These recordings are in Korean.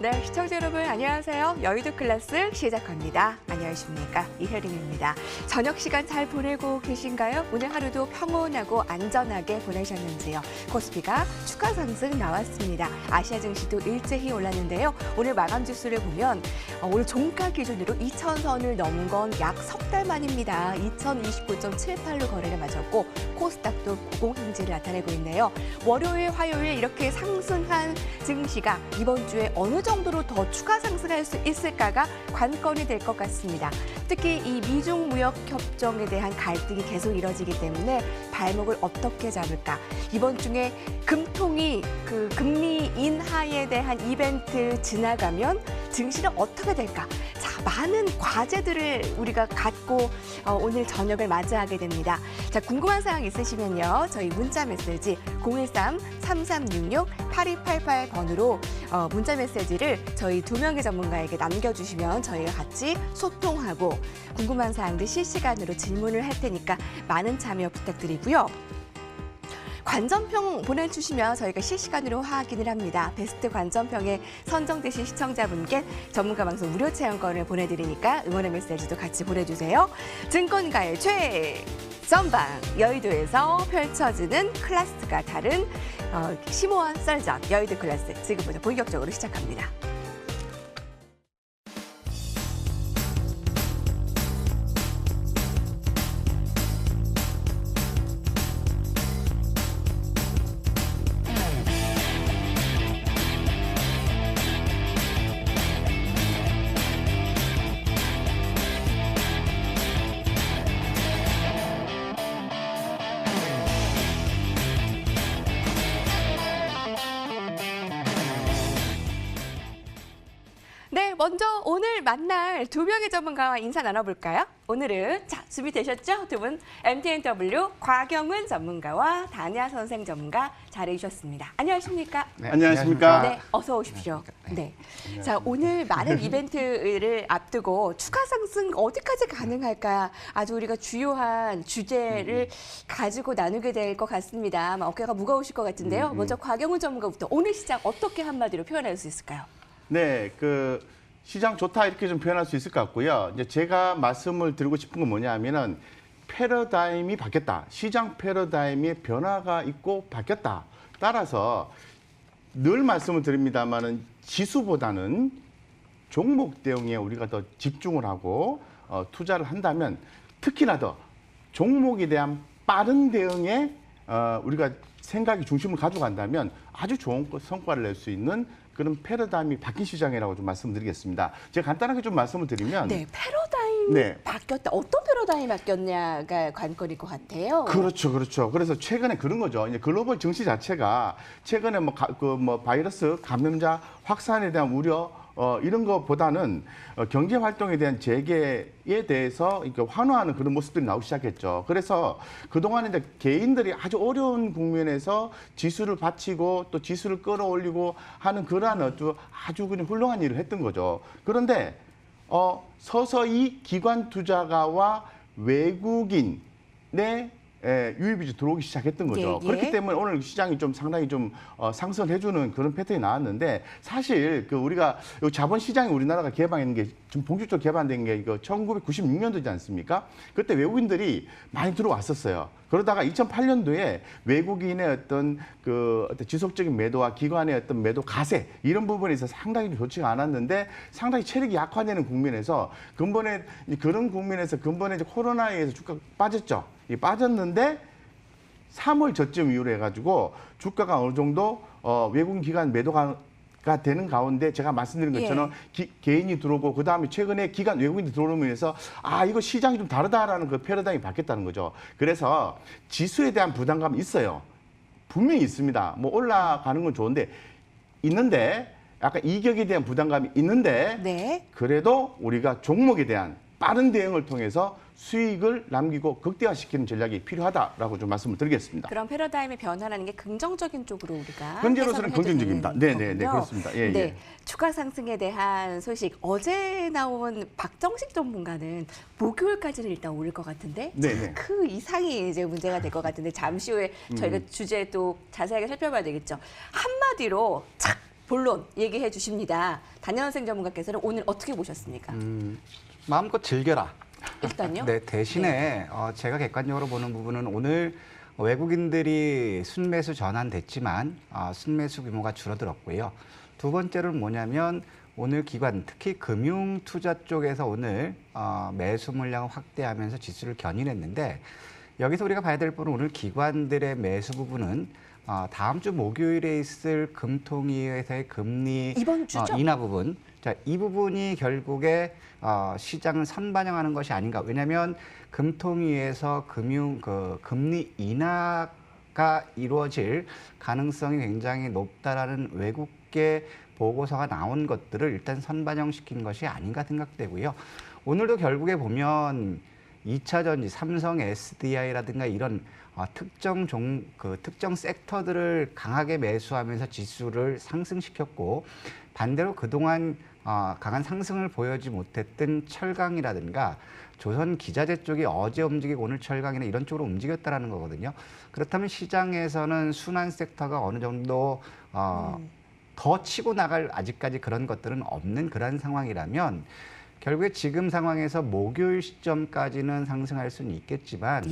네, 시청자 여러분 안녕하세요. 여의도 클래스 시작합니다. 안녕하십니까, 이혜림입니다. 저녁 시간 잘 보내고 계신가요? 오늘 하루도 평온하고 안전하게 보내셨는지요? 코스피가 추가 상승 나왔습니다. 아시아 증시도 일제히 올랐는데요. 오늘 마감 지수를 보면 오늘 종가 기준으로 2,000선을 넘은 건 약 석 달 만입니다. 2029.78로 거래를 마쳤고 코스닥도 고공행진을 나타내고 있네요. 월요일, 화요일 이렇게 상승한 증시가 이번 주에 어느 정도로 더 추가 상승할 수 있을까가 관건이 될 것 같습니다. 특히 이 미중 무역 협정에 대한 갈등이 계속 이뤄지기 때문에 발목을 어떻게 잡을까? 이번 중에 금통이 그 금리 인하에 대한 이벤트 지나가면 증시는 어떻게 될까? 자, 많은 과제들을 우리가 갖고 오늘 저녁을 맞이하게 됩니다. 자, 궁금한 사항 있으시면요. 저희 문자 메시지 013-3366-8288번으로 문자 메시지를 저희 2명의 전문가에게 남겨주시면 저희가 같이 소통하고 궁금한 사항들 실시간으로 질문을 할 테니까 많은 참여 부탁드리고요. 관전평 보내주시면 저희가 실시간으로 확인을 합니다. 베스트 관전평에 선정되신 시청자분께 전문가 방송 무료 체험권을 보내드리니까 응원의 메시지도 같이 보내주세요. 증권가의 최전방 여의도에서 펼쳐지는 클래스가 다른 심오한 썰전 여의도 클래스 지금부터 본격적으로 시작합니다. 네, 먼저 오늘 만날 2명의 전문가와 인사 나눠볼까요? 오늘은 자 준비되셨죠? 두 분 MTNW 곽영은 전문가와 단야 선생 전문가 자리해주셨습니다. 안녕하십니까? 네, 안녕하십니까? 네, 어서 오십시오. 네, 자 오늘 많은 이벤트를 앞두고 추가 상승 어디까지 가능할까? 아주 우리가 주요한 주제를 가지고 나누게 될 것 같습니다. 아마 어깨가 무거우실 것 같은데요. 먼저 곽영은 전문가부터 오늘 시장 어떻게 한마디로 표현할 수 있을까요? 네, 시장 좋다 이렇게 좀 표현할 수 있을 것 같고요. 이제 제가 말씀을 드리고 싶은 건 뭐냐면은 패러다임이 바뀌었다. 시장 패러다임의 변화가 있고 바뀌었다. 따라서 늘 말씀을 드립니다만은 지수보다는 종목 대응에 우리가 더 집중을 하고 투자를 한다면 특히나 더 종목에 대한 빠른 대응에 우리가 생각이 중심을 가져간다면 아주 좋은 성과를 낼 수 있는 그런 패러다임이 바뀐 시장이라고 좀 말씀드리겠습니다. 제가 간단하게 좀 말씀을 드리면 네, 패러다임이 바뀌었다. 어떤 패러다임이 바뀌었냐가 관건일 것 같아요. 그렇죠, 그렇죠. 그래서 최근에 그런 거죠. 이제 글로벌 증시 자체가 최근에 바이러스 감염자 확산에 대한 우려 이런 것보다는 경제 활동에 대한 재개에 대해서 이렇게 환호하는 그런 모습들이 나오기 시작했죠. 그래서 그동안 이제 개인들이 아주 어려운 국면에서 지수를 바치고 또 지수를 끌어올리고 하는 그러한 아주 그냥 훌륭한 일을 했던 거죠. 그런데 서서히 기관 투자가와 외국인의 유입이 들어오기 시작했던 거죠. 예. 그렇기 때문에 오늘 시장이 좀 상당히 좀 상승해주는 그런 패턴이 나왔는데 사실 우리가 자본 시장이 우리나라가 개방한 게 좀 본격적으로 개방된 게 1996년도지 않습니까? 그때 외국인들이 많이 들어왔었어요. 그러다가 2008년도에 외국인의 어떤 지속적인 매도와 기관의 어떤 매도 가세 이런 부분에서 상당히 좋지가 않았는데 상당히 체력이 약화되는 국면에서 근본에 이제 코로나에 의해서 주가가 빠졌죠. 빠졌는데 3월 저점 이후로 해가지고 주가가 어느 정도 외국인 기관 매도가 되는 가운데 제가 말씀드린 것처럼 개인이 들어오고 그다음에 최근에 기관 외국인이 들어오면서 이거 시장이 좀 다르다라는 그 패러다임이 바뀌었다는 거죠. 그래서 지수에 대한 부담감이 있어요. 분명히 있습니다. 뭐 올라가는 건 좋은데 있는데 약간 이격에 대한 부담감이 있는데 그래도 우리가 종목에 대한 빠른 대응을 통해서 수익을 남기고 극대화시키는 전략이 필요하다라고 좀 말씀을 드리겠습니다. 그런 패러다임의 변화라는 게 긍정적인 쪽으로 우리가 현재로서는 긍정적입니다. 네, 그렇습니다. 네, 추가 상승에 대한 소식 어제 나온 박정식 전문가는 목요일까지는 일단 오를 것 같은데 그 이상이 이제 문제가 될 것 같은데 잠시 후에 저희가 주제 또 자세하게 살펴봐야 되겠죠. 한마디로 착 본론 얘기해 주십니다. 단연생 전문가께서는 오늘 어떻게 보셨습니까? 마음껏 즐겨라. 일단요. 네, 대신에 제가 객관적으로 보는 부분은 오늘 외국인들이 순매수 전환됐지만 순매수 규모가 줄어들었고요. 두 번째로는 뭐냐면 오늘 기관, 특히 금융투자 쪽에서 오늘 매수 물량을 확대하면서 지수를 견인했는데 여기서 우리가 봐야 될 부분은 오늘 기관들의 매수 부분은 다음 주 목요일에 있을 금통위에서의 금리 이번 주죠? 인하 부분, 자, 이 부분이 결국에 시장을 선반영하는 것이 아닌가. 왜냐하면 금통위에서 금리 인하가 이루어질 가능성이 굉장히 높다라는 외국계 보고서가 나온 것들을 일단 선반영시킨 것이 아닌가 생각되고요. 오늘도 결국에 보면 2차 전지, 삼성 SDI라든가 이런 특정 섹터들을 강하게 매수하면서 지수를 상승시켰고 반대로 그동안 강한 상승을 보여주지 못했던 철강이라든가 조선 기자재 쪽이 어제 움직이고 오늘 철강이나 이런 쪽으로 움직였다라는 거거든요. 그렇다면 시장에서는 순환 섹터가 어느 정도 더 치고 나갈 아직까지 그런 것들은 없는 그런 상황이라면 결국에 지금 상황에서 목요일 시점까지는 상승할 수는 있겠지만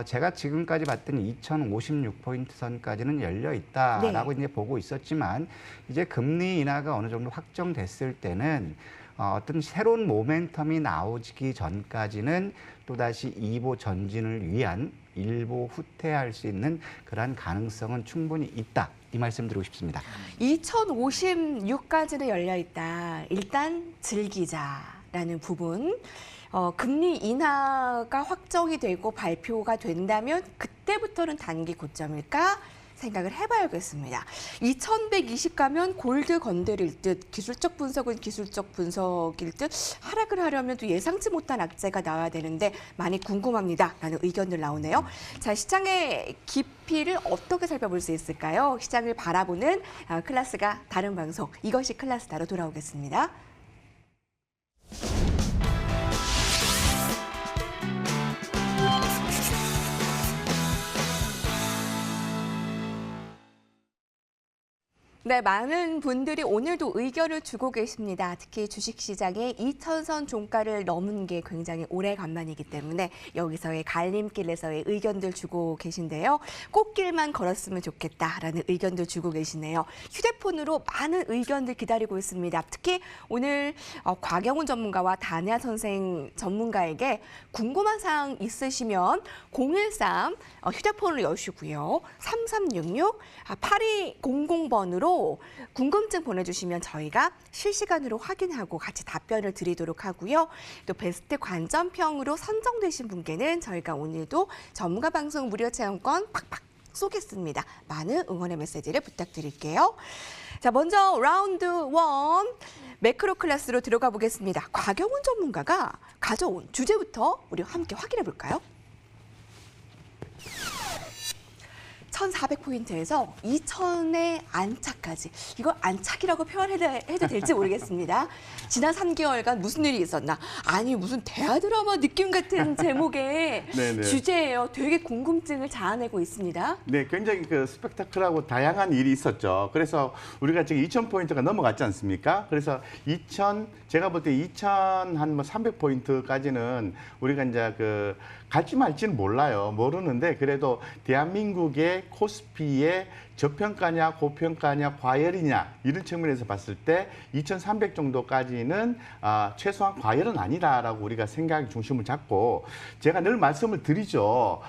제가 지금까지 봤던 2056포인트 선까지는 열려 있다라고 이제 보고 있었지만 이제 금리 인하가 어느 정도 확정됐을 때는 어떤 새로운 모멘텀이 나오기 전까지는 또다시 2보 전진을 위한 일보 후퇴할 수 있는 그러한 가능성은 충분히 있다. 이 말씀 드리고 싶습니다. 2056까지는 열려 있다. 일단 즐기자라는 부분. 금리 인하가 확정이 되고 발표가 된다면 그때부터는 단기 고점일까? 생각을 해봐야겠습니다. 2120 가면 골드 건드릴 듯, 기술적 분석은 기술적 분석일 듯, 하락을 하려면 또 예상치 못한 악재가 나와야 되는데 많이 궁금합니다. 라는 의견들 나오네요. 자, 시장의 깊이를 어떻게 살펴볼 수 있을까요? 시장을 바라보는 클래스가 다른 방송, 이것이 클래스다로 돌아오겠습니다. 네, 많은 분들이 오늘도 의견을 주고 계십니다. 특히 주식시장의 2000선 종가를 넘은 게 굉장히 오래간만이기 때문에 여기서의 갈림길에서의 의견들 주고 계신데요. 꽃길만 걸었으면 좋겠다라는 의견들 주고 계시네요. 휴대폰으로 많은 의견들 기다리고 있습니다. 특히 오늘 곽영훈 전문가와 다냐 선생 전문가에게 궁금한 사항 있으시면 013 휴대폰을 여시고요. 3366-8200번으로 궁금증 보내주시면 저희가 실시간으로 확인하고 같이 답변을 드리도록 하고요. 또 베스트 관점평으로 선정되신 분께는 저희가 오늘도 전문가 방송 무료 체험권 팍팍 쏘겠습니다. 많은 응원의 메시지를 부탁드릴게요. 자, 먼저 라운드 1 매크로 클래스로 들어가 보겠습니다. 곽영훈 전문가가 가져온 주제부터 우리 함께 확인해 볼까요? 1,400포인트에서 2,000의 안착까지. 이걸 안착이라고 표현해도 될지 모르겠습니다. 지난 3개월간 무슨 일이 있었나? 아니, 무슨 대하 드라마 느낌 같은 제목의 주제예요. 되게 궁금증을 자아내고 있습니다. 네, 굉장히 스펙타클하고 다양한 일이 있었죠. 그래서 우리가 지금 2,000포인트가 넘어갔지 않습니까? 그래서 제가 볼 때 2,300포인트까지는 우리가 이제 갈지 말지는 모르는데 그래도 대한민국의 코스피의 저평가냐 고평가냐 과열이냐 이런 측면에서 봤을 때 2,300 정도까지는 최소한 과열은 아니다라고 우리가 생각의 중심을 잡고 제가 늘 말씀을 드리죠.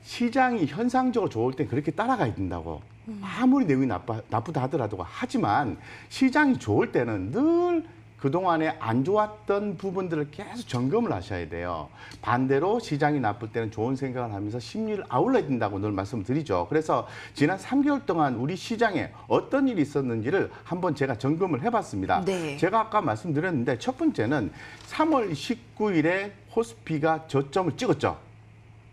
시장이 현상적으로 좋을 때 그렇게 따라가야 된다고. 아무리 내용이 나쁘다 하더라도 하지만 시장이 좋을 때는 늘 그동안에 안 좋았던 부분들을 계속 점검을 하셔야 돼요. 반대로 시장이 나쁠 때는 좋은 생각을 하면서 심리를 아울러야 된다고 늘 말씀드리죠. 그래서 지난 3개월 동안 우리 시장에 어떤 일이 있었는지를 한번 제가 점검을 해봤습니다. 네. 제가 아까 말씀드렸는데 첫 번째는 3월 19일에 코스피가 저점을 찍었죠.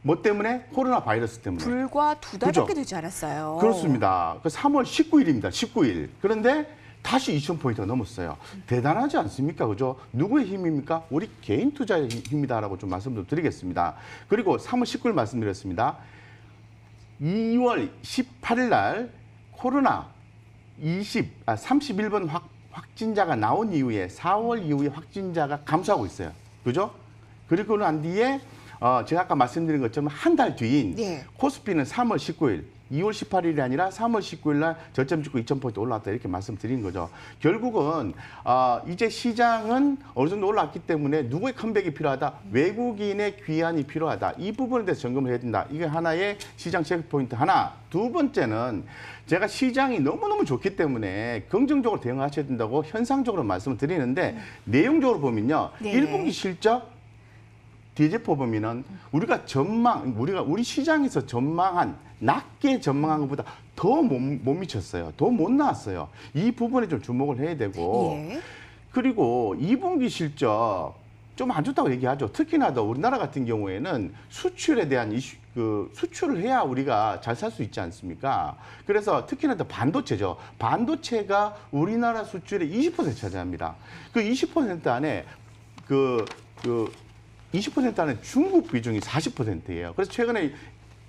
뭐 때문에? 코로나 바이러스 때문에. 불과 2달밖에 되지 않았어요. 그렇습니다. 3월 19일입니다. 19일. 그런데 다시 2,000포인트가 넘었어요. 대단하지 않습니까? 그죠? 누구의 힘입니까? 우리 개인 투자의 힘이다라고 좀 말씀 좀 드리겠습니다. 그리고 3월 19일 말씀드렸습니다. 2월 18일 날 코로나 31번 확진자가 나온 이후에 4월 이후에 확진자가 감소하고 있어요. 그죠? 그리고 난 뒤에 제가 아까 말씀드린 것처럼 한 달 뒤인 네. 코스피는 3월 19일, 2월 18일이 아니라 3월 19일 날 저점 찍고 2,000포인트 올라왔다 이렇게 말씀드린 거죠. 결국은 이제 시장은 어느 정도 올라왔기 때문에 누구의 컴백이 필요하다? 외국인의 귀환이 필요하다. 이 부분에 대해서 점검을 해야 된다. 이게 하나의 시장 체크 포인트 하나. 두 번째는 제가 시장이 너무너무 좋기 때문에 긍정적으로 대응하셔야 된다고 현상적으로 말씀을 드리는데 내용적으로 보면요. 네네. 1분기 실적 DJ표 보면은 우리 시장에서 낮게 전망한 것보다 더 못 미쳤어요. 더 못 나왔어요. 이 부분에 좀 주목을 해야 되고. 예. 그리고 2분기 실적 좀 안 좋다고 얘기하죠. 특히나 더 우리나라 같은 경우에는 수출에 대한 이슈, 수출을 해야 우리가 잘 살 수 있지 않습니까? 그래서 특히나 더 반도체죠. 반도체가 우리나라 수출의 20% 차지합니다. 그 20% 안에 20% 안에 중국 비중이 40%예요. 그래서 최근에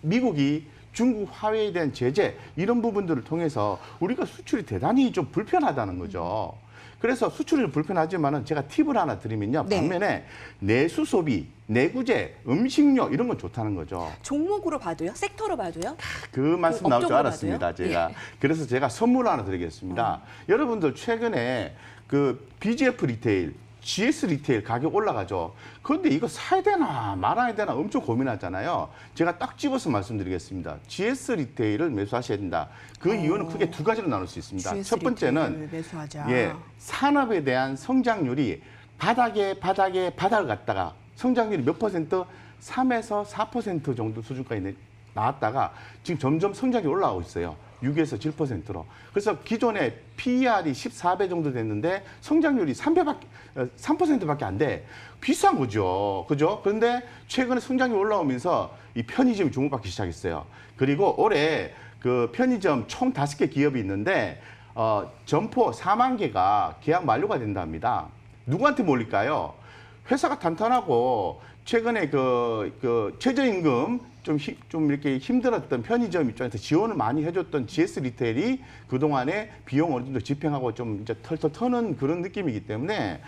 미국이 중국 화웨이에 대한 제재 이런 부분들을 통해서 우리가 수출이 대단히 좀 불편하다는 거죠. 그래서 수출이 불편하지만은 제가 팁을 하나 드리면요. 네. 반면에 내수 소비, 내구재, 음식료 이런 건 좋다는 거죠. 종목으로 봐도요? 섹터로 봐도요? 그 말씀 나올 줄 업종으로 알았습니다. 봐도요? 제가. 예. 그래서 제가 선물 하나 드리겠습니다. 여러분들 최근에 그 BGF 리테일, GS 리테일 가격 올라가죠. 그런데 이거 사야 되나 말아야 되나 엄청 고민하잖아요. 제가 딱 집어서 말씀드리겠습니다. GS 리테일을 매수하셔야 된다. 그 이유는 크게 두 가지로 나눌 수 있습니다. GS 첫 번째는 리테일을 매수하자. 산업에 대한 성장률이 바닥을 갔다가 성장률이 몇 퍼센트? 3에서 4% 정도 수준까지 나왔다가 지금 점점 성장이 올라가고 있어요. 6에서 7%로. 그래서 기존에 PER이 14배 정도 됐는데 성장률이 3%밖에 안 돼. 비싼 거죠. 그죠? 그런데 최근에 성장이 올라오면서 이 편의점이 주목받기 시작했어요. 그리고 올해 그 편의점 총 5개 기업이 있는데 점포 4만 개가 계약 만료가 된답니다. 누구한테 몰릴까요? 회사가 탄탄하고 최근에 그 최저임금 좀 이렇게 힘들었던 편의점 입장에서 지원을 많이 해줬던 GS 리테일이 그동안에 비용 어느 정도 집행하고 좀 이제 털털 터는 그런 느낌이기 때문에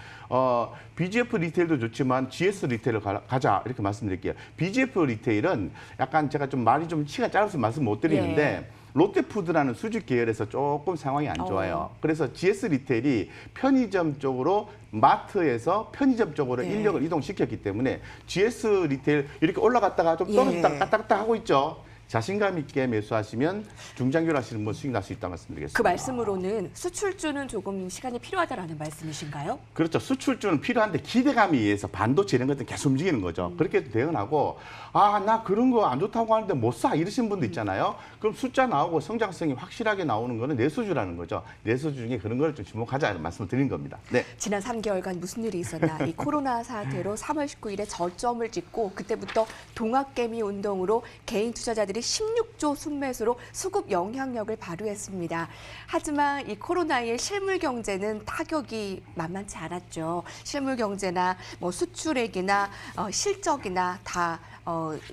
BGF 리테일도 좋지만 GS 리테일을 가자 이렇게 말씀드릴게요. BGF 리테일은 약간 제가 좀 말이 좀 시간 짧아서 말씀 못 드리는데 롯데푸드라는 수직 계열에서 조금 상황이 안 좋아요. 그래서 GS 리테일이 편의점 쪽으로 마트에서 편의점 쪽으로 인력을 이동시켰기 때문에 GS 리테일 이렇게 올라갔다가 좀 떨어졌다가 갔다 갔다 하고 있죠. 자신감 있게 매수하시면 중장기로 하시는 분 수익 날 수 있다 말씀드리겠습니다. 그 말씀으로는 수출주는 조금 시간이 필요하다라는 말씀이신가요? 그렇죠. 수출주는 필요한데 기대감에 의해서 반도체 이런 것들 계속 움직이는 거죠. 그렇게 대응하고 나 그런 거 안 좋다고 하는데 못 사 이러신 분도 있잖아요. 그럼 숫자 나오고 성장성이 확실하게 나오는 거는 내수주라는 거죠. 내수주 중에 그런 걸 좀 주목하자 이런 말씀을 드린 겁니다. 네. 지난 3개월간 무슨 일이 있었나. 이 코로나 사태로 3월 19일에 저점을 찍고 그때부터 동학개미 운동으로 개인 투자자들이 16조 순매수로 수급 영향력을 발휘했습니다. 하지만 이 코로나의 실물 경제는 타격이 만만치 않았죠. 실물 경제나 뭐 수출액이나 실적이나 다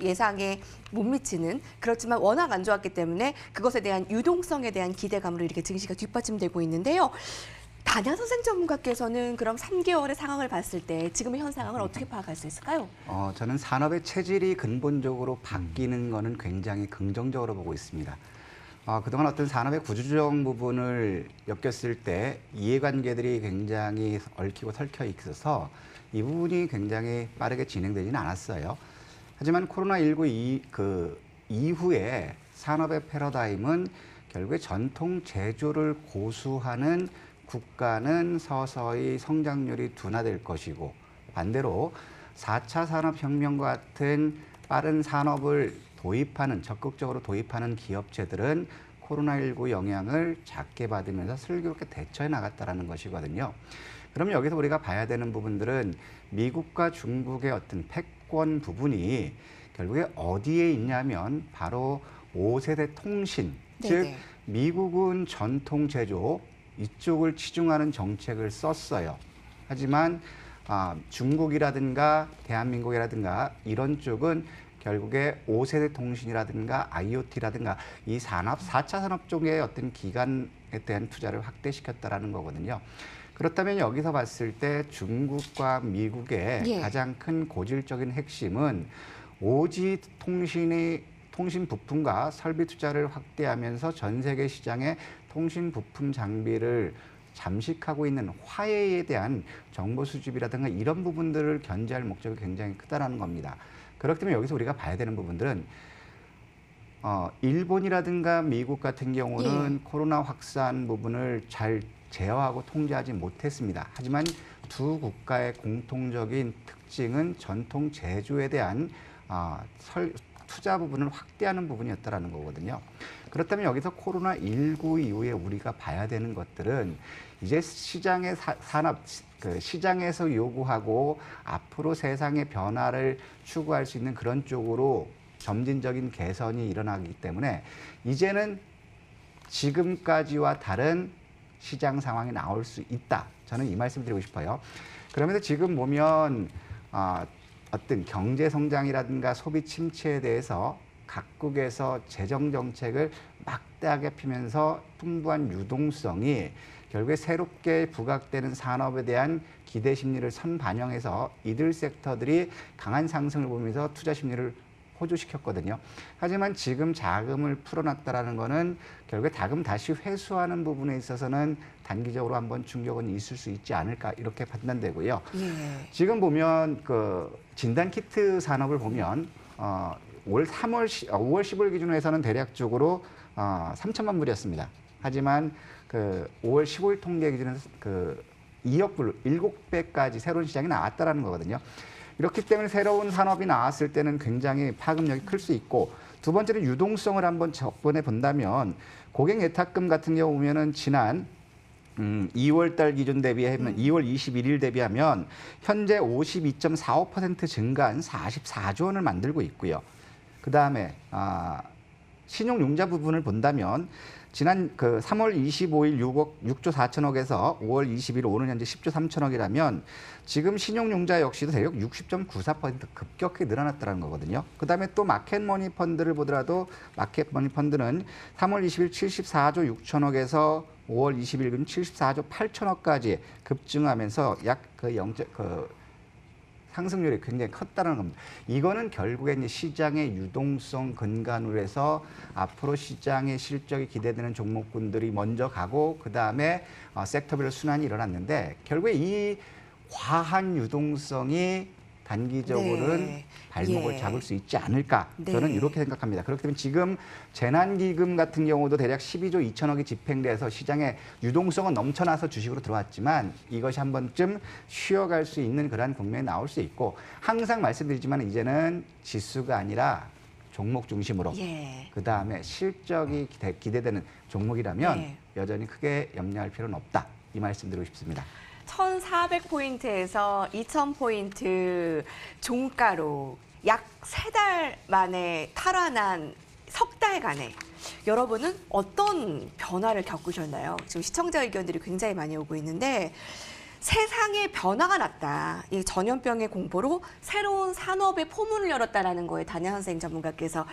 예상에 못 미치는, 그렇지만 워낙 안 좋았기 때문에 그것에 대한 유동성에 대한 기대감으로 이렇게 증시가 뒷받침되고 있는데요. 단야 선생 전문가께서는 그럼 3개월의 상황을 봤을 때 지금의 현 상황을 어떻게 파악할 수 있을까요? 저는 산업의 체질이 근본적으로 바뀌는 거는 굉장히 긍정적으로 보고 있습니다. 그동안 어떤 산업의 구조조정 부분을 엮였을 때 이해관계들이 굉장히 얽히고 설켜 있어서 이 부분이 굉장히 빠르게 진행되지는 않았어요. 하지만 코로나19 이후에 산업의 패러다임은 결국에 전통 제조를 고수하는 국가는 서서히 성장률이 둔화될 것이고, 반대로 4차 산업혁명과 같은 빠른 산업을 적극적으로 도입하는 기업체들은 코로나19 영향을 작게 받으면서 슬기롭게 대처해 나갔다는 것이거든요. 그럼 여기서 우리가 봐야 되는 부분들은 미국과 중국의 어떤 패권 부분이 결국에 어디에 있냐면 바로 5세대 통신, 즉 미국은 전통 제조 이쪽을 치중하는 정책을 썼어요. 하지만 중국이라든가 대한민국이라든가 이런 쪽은 결국에 5세대 통신이라든가 IoT라든가 이 산업, 4차 산업 쪽의 어떤 기간에 대한 투자를 확대시켰다라는 거거든요. 그렇다면 여기서 봤을 때 중국과 미국의 예. 가장 큰 고질적인 핵심은 5G 통신 부품과 설비 투자를 확대하면서 전 세계 시장에 통신 부품 장비를 잠식하고 있는 화웨이에 대한 정보 수집이라든가 이런 부분들을 견제할 목적이 굉장히 크다라는 겁니다. 그렇기 때문에 여기서 우리가 봐야 되는 부분들은 일본이라든가 미국 같은 경우는 코로나 확산 부분을 잘 제어하고 통제하지 못했습니다. 하지만 두 국가의 공통적인 특징은 전통 제조에 대한 투자 부분을 확대하는 부분이었다라는 거거든요. 그렇다면 여기서 코로나19 이후에 우리가 봐야 되는 것들은 이제 시장의 산업, 시장에서 요구하고 앞으로 세상의 변화를 추구할 수 있는 그런 쪽으로 점진적인 개선이 일어나기 때문에 이제는 지금까지와 다른 시장 상황이 나올 수 있다. 저는 이 말씀 드리고 싶어요. 그러면서 지금 보면 어떤 경제 성장이라든가 소비 침체에 대해서 각국에서 재정 정책을 막대하게 피면서 풍부한 유동성이 결국에 새롭게 부각되는 산업에 대한 기대 심리를 선반영해서 이들 섹터들이 강한 상승을 보면서 투자 심리를 호조시켰거든요. 하지만 지금 자금을 풀어놨다라는 거는 결국에 자금 다시 회수하는 부분에 있어서는 단기적으로 한번 충격은 있을 수 있지 않을까 이렇게 판단되고요. 예. 지금 보면 그 진단키트 산업을 보면 올 5월 15일 기준으로 해서는 대략적으로 3천만 불이었습니다. 하지만 그 5월 15일 통계 기준에서 그 2억 불, 7배까지 새로운 시장이 나왔다라는 거거든요. 이렇기 때문에 새로운 산업이 나왔을 때는 굉장히 파급력이 클 수 있고 두 번째는 유동성을 한번 접근해 본다면 고객 예탁금 같은 경우 보면은 지난 2월 달 기준 대비하면 2월 21일 대비하면 현재 52.45% 증가한 44조 원을 만들고 있고요. 그다음에 신용융자 부분을 본다면 지난 그 3월 25일 6조 4천억에서 5월 20일 오는 현재 10조 3천억이라면 지금 신용융자 역시도 대략 60.94% 급격히 늘어났다는 거거든요. 그다음에 또 마켓머니 펀드를 보더라도 마켓머니 펀드는 3월 20일 74조 6천억에서 5월 20일 74조 8천억까지 급증하면서 약 상승률이 굉장히 컸다는 겁니다. 이거는 결국에 이제 시장의 유동성 근간으로 해서 앞으로 시장의 실적이 기대되는 종목군들이 먼저 가고 그다음에 섹터별 순환이 일어났는데 결국에 이 과한 유동성이 단기적으로는 네. 발목을 예. 잡을 수 있지 않을까 저는 네. 이렇게 생각합니다. 그렇기 때문에 지금 재난기금 같은 경우도 대략 12조 2천억이 집행돼서 시장에 유동성은 넘쳐나서 주식으로 들어왔지만 이것이 한 번쯤 쉬어갈 수 있는 그러한 국면이 나올 수 있고 항상 말씀드리지만 이제는 지수가 아니라 종목 중심으로 예. 그다음에 실적이 기대되는 종목이라면 네. 여전히 크게 염려할 필요는 없다. 이 말씀 드리고 싶습니다. 1,400포인트에서 2,000포인트 종가로 약 3달 만에 탈환한 석 달간에 여러분은 어떤 변화를 겪으셨나요? 지금 시청자 의견들이 굉장히 많이 오고 있는데 세상에 변화가 났다. 이 전염병의 공포로 새로운 산업의 포문을 열었다라는 거에 단야 선생 전문가께서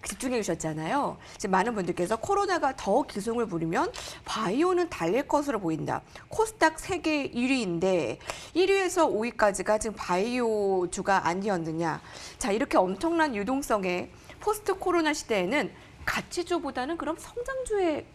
집중해 주셨잖아요. 지금 많은 분들께서 코로나가 더 기승을 부리면 바이오는 달릴 것으로 보인다. 코스닥 세계 1위인데 1위에서 5위까지가 지금 바이오주가 아니었느냐. 자, 이렇게 엄청난 유동성의 포스트 코로나 시대에는 가치주보다는 그럼 성장주에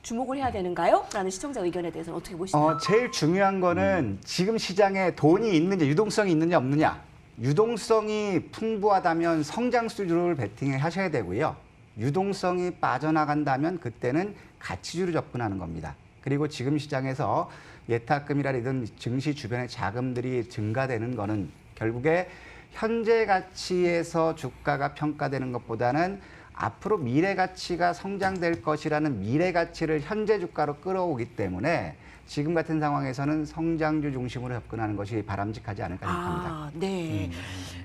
주목을 해야 되는가요? 라는 시청자 의견에 대해서는 어떻게 보시나요? 제일 중요한 거는 지금 시장에 돈이 있느냐, 유동성이 있느냐, 없느냐. 유동성이 풍부하다면 성장주를 베팅을 하셔야 되고요. 유동성이 빠져나간다면 그때는 가치주로 접근하는 겁니다. 그리고 지금 시장에서 예탁금이라든 증시 주변의 자금들이 증가되는 거는 결국에 현재 가치에서 주가가 평가되는 것보다는 앞으로 미래 가치가 성장될 것이라는 미래 가치를 현재 주가로 끌어오기 때문에 지금 같은 상황에서는 성장주 중심으로 접근하는 것이 바람직하지 않을까 생각합니다. 네.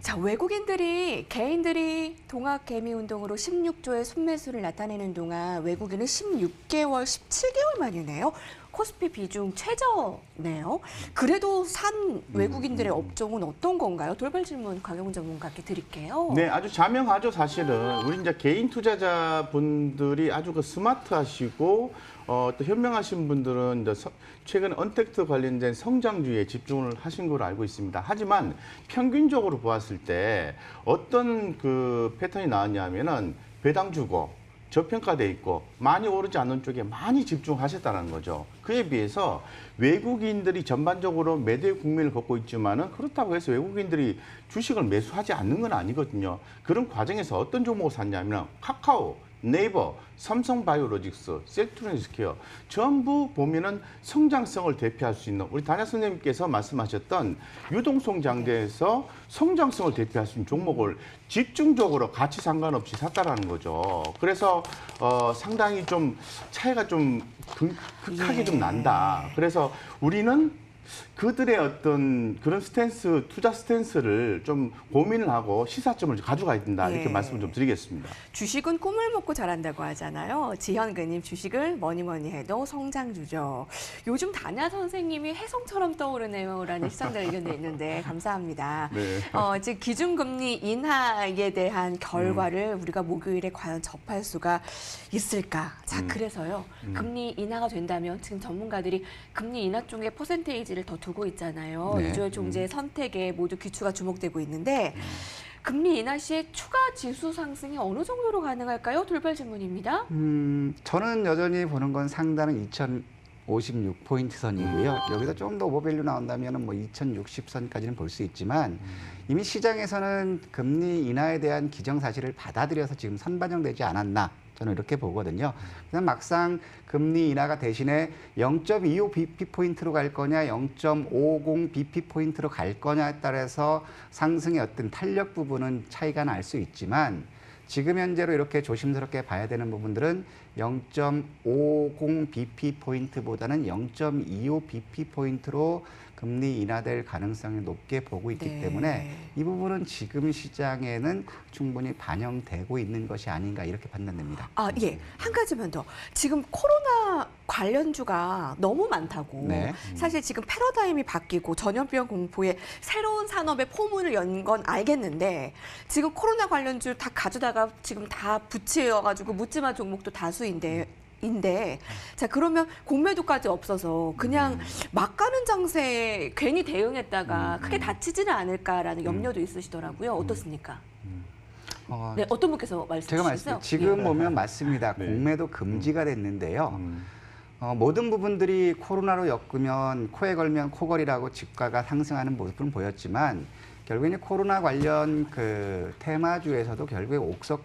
자, 외국인들이 개인들이 동학 개미 운동으로 16조의 순매수를 나타내는 동안 외국인은 16개월, 17개월 만이네요. 코스피 비중 최저네요. 그래도 산 외국인들의 업종은 어떤 건가요? 돌발 질문 강영훈 전문가께 드릴게요. 네, 아주 자명하죠, 사실은. 우리 이제 개인 투자자분들이 아주 그 스마트하시고, 또 현명하신 분들은 이제 최근 언택트 관련된 성장주에 집중을 하신 걸로 알고 있습니다. 하지만 평균적으로 보았을 때 어떤 그 패턴이 나왔냐면은 배당 주고 저평가돼 있고 많이 오르지 않는 쪽에 많이 집중하셨다는 거죠. 그에 비해서 외국인들이 전반적으로 매도의 국면을 겪고 있지만은 그렇다고 해서 외국인들이 주식을 매수하지 않는 건 아니거든요. 그런 과정에서 어떤 종목을 샀냐면 카카오, 네이버, 삼성바이오로직스, 셀트리온스퀘어 전부 보면은 성장성을 대표할 수 있는 우리 단야 선생님께서 말씀하셨던 유동성 장대에서 성장성을 대표할 수 있는 종목을 집중적으로 가치 상관없이 샀다라는 거죠. 그래서 상당히 좀 차이가 좀 극하게 좀 난다. 그래서 우리는 그들의 어떤 그런 스탠스, 투자 스탠스를 좀 고민을 하고 시사점을 가져가야 된다. 이렇게 말씀을 좀 드리겠습니다. 주식은 꿈을 먹고 자란다고 하잖아요. 지현근님 주식을 뭐니 해도 성장주죠. 요즘 단야 선생님이 혜성처럼 떠오르네요. 라는 시청자 의견도 있는데 감사합니다. 네. 지금 기준금리 인하에 대한 결과를 우리가 목요일에 과연 접할 수가 있을까? 자, 그래서요. 금리 인하가 된다면 지금 전문가들이 금리 인하 쪽에 퍼센테이지를 더 두고 있잖아요. 네. 이주열 총재의 선택에 모두 귀추가 주목되고 있는데 금리 인하 시에 추가 지수 상승이 어느 정도로 가능할까요? 돌발 질문입니다. 저는 여전히 보는 건 상단은 2056포인트 선이고요. 여기서 좀 더 오버밸류 나온다면 뭐 2060선까지는 볼 수 있지만 이미 시장에서는 금리 인하에 대한 기정사실을 받아들여서 지금 선반영되지 않았나. 저는 이렇게 보거든요. 그냥 막상 금리 인하가 대신에 0.25 bp포인트로 갈 거냐, 0.50 bp포인트로 갈 거냐에 따라서 상승의 어떤 탄력 부분은 차이가 날 수 있지만 지금 현재로 이렇게 조심스럽게 봐야 되는 부분들은 0.50 bp포인트보다는 0.25 bp포인트로 금리 인하될 가능성이 높게 보고 있기 네. 때문에 이 부분은 지금 시장에는 충분히 반영되고 있는 것이 아닌가 이렇게 판단됩니다. 예. 한 가지만 더. 지금 코로나 관련주가 너무 많다고. 네. 사실 지금 패러다임이 바뀌고 전염병 공포에 새로운 산업의 포문을 연 건 알겠는데 지금 코로나 관련주 다 가져다가 지금 다 붙여가지고 묻지마 종목도 다수인데 자 그러면 공매도까지 없어서 그냥 막 가는 장세에 괜히 대응했다가 크게 다치지는 않을까라는 염려도 있으시더라고요. 어떻습니까? 네, 어떤 분께서 제가 말씀하셨어요? 지금 보면 맞습니다. 네. 공매도 금지가 됐는데요. 모든 부분들이 코로나로 엮으면 코에 걸면 코걸이라고 집가가 상승하는 모습은 보였지만 결국에는 코로나 관련 그 테마주에서도 결국에 옥석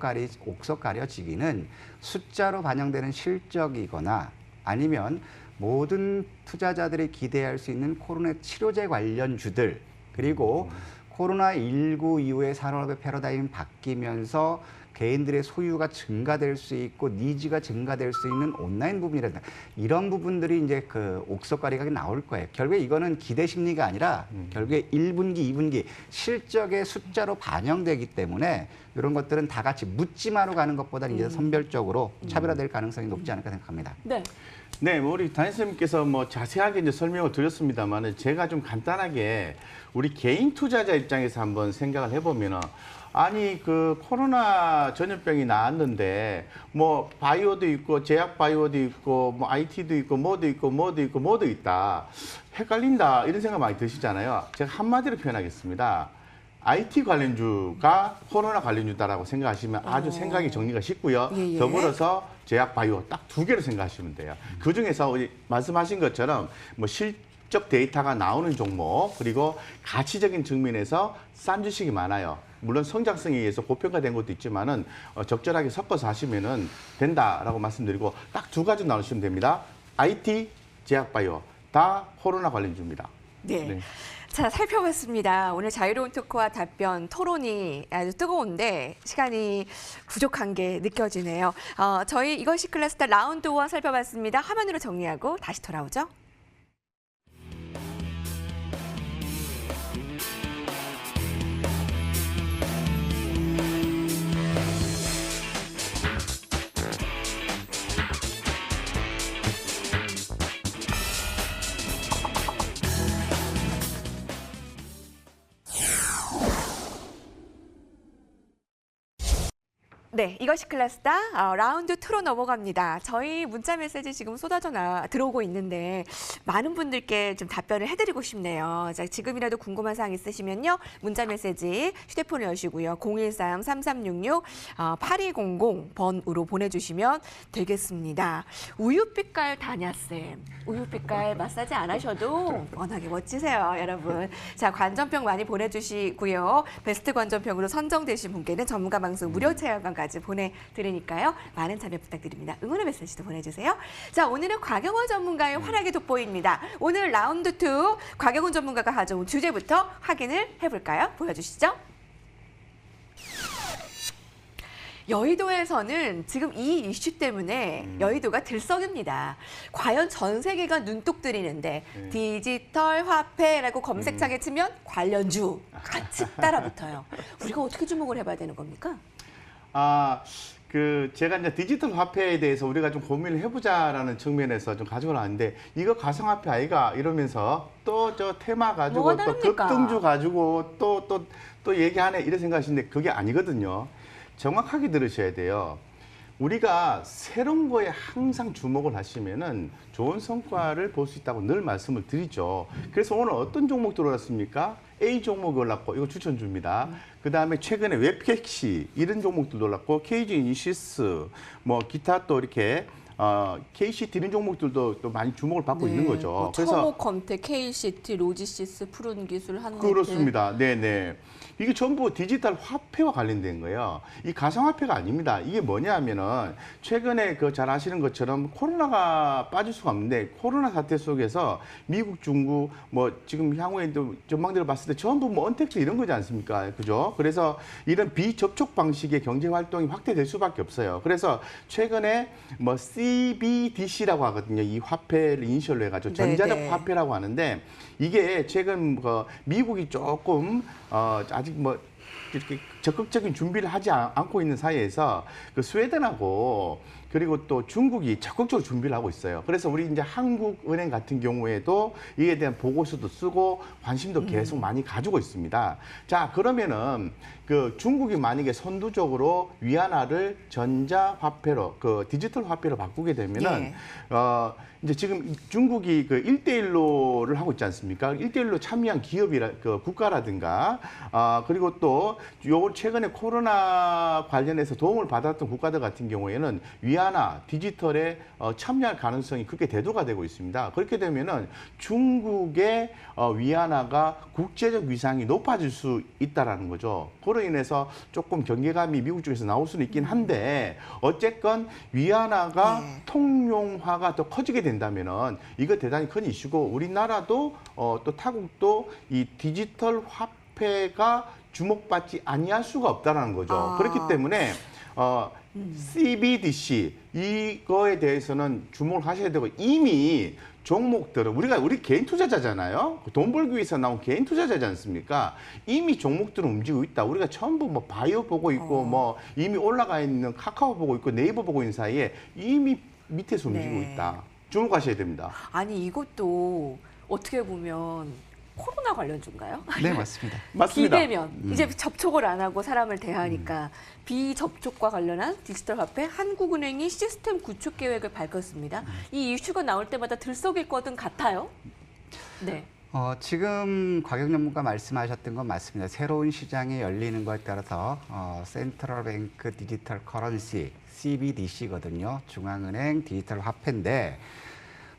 가려지기는 숫자로 반영되는 실적이거나 아니면 모든 투자자들이 기대할 수 있는 코로나 치료제 관련주들 그리고 코로나19 이후에 산업의 패러다임이 바뀌면서 개인들의 소유가 증가될 수 있고 니즈가 증가될 수 있는 온라인 부분이란다. 이런 부분들이 이제 그 옥석가리가 나올 거예요. 결국에 이거는 기대 심리가 아니라 결국에 1분기, 2분기 실적의 숫자로 반영되기 때문에 이런 것들은 다 같이 묻지마로 가는 것보다는 이제 선별적으로 차별화될 가능성이 높지 않을까 생각합니다. 네. 네, 뭐 우리 담임 선생님께서 뭐 자세하게 이제 설명을 드렸습니다만 제가 좀 간단하게 우리 개인 투자자 입장에서 한번 생각을 해보면은 아니 그 코로나 전염병이 나왔는데 뭐 바이오도 있고 제약 바이오도 있고 뭐 IT도 있고 뭐도 있다 헷갈린다 이런 생각 많이 드시잖아요. 제가 한마디로 표현하겠습니다. IT 관련주가 코로나 관련주다라고 생각하시면 아주 생각이 정리가 쉽고요. 예. 더불어서 제약 바이오 딱 두 개로 생각하시면 돼요. 그 중에서 우리 말씀하신 것처럼 뭐 실적 데이터가 나오는 종목 그리고 가치적인 측면에서 싼 주식이 많아요. 물론 성장성에 의해서 고평가된 것도 있지만은 적절하게 섞어서 하시면은 된다라고 말씀드리고 딱 두 가지 나누시면 됩니다. IT, 제약 바이오 다 코로나 관련주입니다. 네. 네. 자, 살펴봤습니다. 오늘 자유로운 토크와 답변, 토론이 아주 뜨거운데 시간이 부족한 게 느껴지네요. 저희 이것이 클래스다 라운드 1 살펴봤습니다. 화면으로 정리하고 다시 돌아오죠. 네, 이것이 클래스다. 라운드 2로 넘어갑니다. 저희 문자 메시지 지금 쏟아져 들어오고 있는데 많은 분들께 좀 답변을 해드리고 싶네요. 자, 지금이라도 궁금한 사항 있으시면요. 문자 메시지 휴대폰을 여시고요. 013-3366-8200번으로 보내주시면 되겠습니다. 우유빛깔 다냐쌤. 우유빛깔 마사지 안 하셔도 워낙에 멋지세요, 여러분. 자, 관전평 많이 보내주시고요. 베스트 관전평으로 선정되신 분께는 전문가 방송 무료 체험관까지 보내드리니까요. 많은 참여 부탁드립니다. 응원의 메시지도 보내주세요. 자, 오늘은 곽영원 전문가의 활약이 돋보입니다. 오늘 라운드 2 곽영원 전문가가 가져온 주제부터 확인을 해볼까요? 보여주시죠. 여의도에서는 지금 이 이슈 때문에 여의도가 들썩입니다. 과연 전 세계가 눈독 들이는데 디지털 화폐라고 검색창에 치면 관련주 같이 따라붙어요. 우리가 어떻게 주목을 해봐야 되는 겁니까? 제가 이제 디지털 화폐에 대해서 우리가 좀 고민을 해보자라는 측면에서 좀 가지고 나왔는데, 이거 가상화폐 아이가 이러면서 또 저 테마 가지고 뭐가 또 다릅니까? 급등주 가지고 또 얘기하네 이런 생각하시는데 그게 아니거든요. 정확하게 들으셔야 돼요. 우리가 새로운 거에 항상 주목을 하시면은 좋은 성과를 볼 수 있다고 늘 말씀을 드리죠. 그래서 오늘 어떤 종목 들어왔습니까? A 종목이 올랐고 이거 추천 줍니다. 그다음에 최근에 웹캐시 이런 종목들도 올랐고 KG 이니시스 뭐 기타 또 이렇게 KCT 이런 종목들도 또 많이 주목을 받고 있는 거죠. 뭐 청호 검태, KCT, 로지시스, 푸른기술, 한국대. 그렇습니다. 네네. 이게 전부 디지털 화폐와 관련된 거예요. 이 가상화폐가 아닙니다. 이게 뭐냐 하면은 최근에 잘 아시는 것처럼 코로나가 빠질 수가 없는데, 코로나 사태 속에서 미국, 중국 뭐 지금 향후에도 전망대로 봤을 때 전부 뭐 언택트 이런 거지 않습니까? 그죠? 그래서 이런 비접촉 방식의 경제 활동이 확대될 수밖에 없어요. 그래서 최근에 뭐 CBDC라고 하거든요. 이 화폐를 이니셜로 해가지고 전자적 화폐라고 하는데, 이게 최근 미국이 조금 아직 뭐 이렇게 적극적인 준비를 하지 않고 있는 사이에서 스웨덴하고 그리고 또 중국이 적극적으로 준비를 하고 있어요. 그래서 우리 이제 한국은행 같은 경우에도 이에 대한 보고서도 쓰고 관심도 계속 많이 가지고 있습니다. 자, 그러면은 중국이 만약에 선두적으로 위안화를 전자화폐로 디지털 화폐로 바꾸게 되면은 이제 지금 중국이 1대1로를 하고 있지 않습니까? 1대1로 참여한 국가라든가 그리고 또 요 최근에 코로나 관련해서 도움을 받았던 국가들 같은 경우에는 위안화, 디지털에 참여할 가능성이 크게 대두가 되고 있습니다. 그렇게 되면은 중국의 위안화가 국제적 위상이 높아질 수 있다라는 거죠. 그로 인해서 조금 경계감이 미국 쪽에서 나올 수는 있긴 한데, 어쨌건 위안화가 통용화가 더 커지게 된다면은 이거 대단히 큰 이슈고, 우리나라도 또 타국도 이 디지털 화폐가 주목받지 아니할 수가 없다라는 거죠. 그렇기 때문에 CBDC 이거에 대해서는 주목을 하셔야 되고, 이미 종목들은 우리 개인 투자자잖아요. 돈 벌기 위해서 나온 개인 투자자지 않습니까? 이미 종목들은 움직이고 있다. 우리가 전부 뭐 바이오 보고 있고 뭐 이미 올라가 있는 카카오 보고 있고 네이버 보고 있는 사이에 이미 밑에서 움직이고 있다. 주목하셔야 됩니다. 아니, 이것도 어떻게 보면 코로나 관련주인가요? 네, 맞습니다. 맞습니다. 비대면 이제 접촉을 안 하고 사람을 대하니까 비접촉과 관련한 디지털 화폐, 한국은행이 시스템 구축 계획을 밝혔습니다. 이 이슈가 나올 때마다 들썩일 거든 같아요. 네. 지금 곽영 전문가 말씀하셨던 건 맞습니다. 새로운 시장이 열리는 것에 따라서 센트럴 뱅크 디지털 커런시 CBDC거든요. 중앙은행 디지털 화폐인데,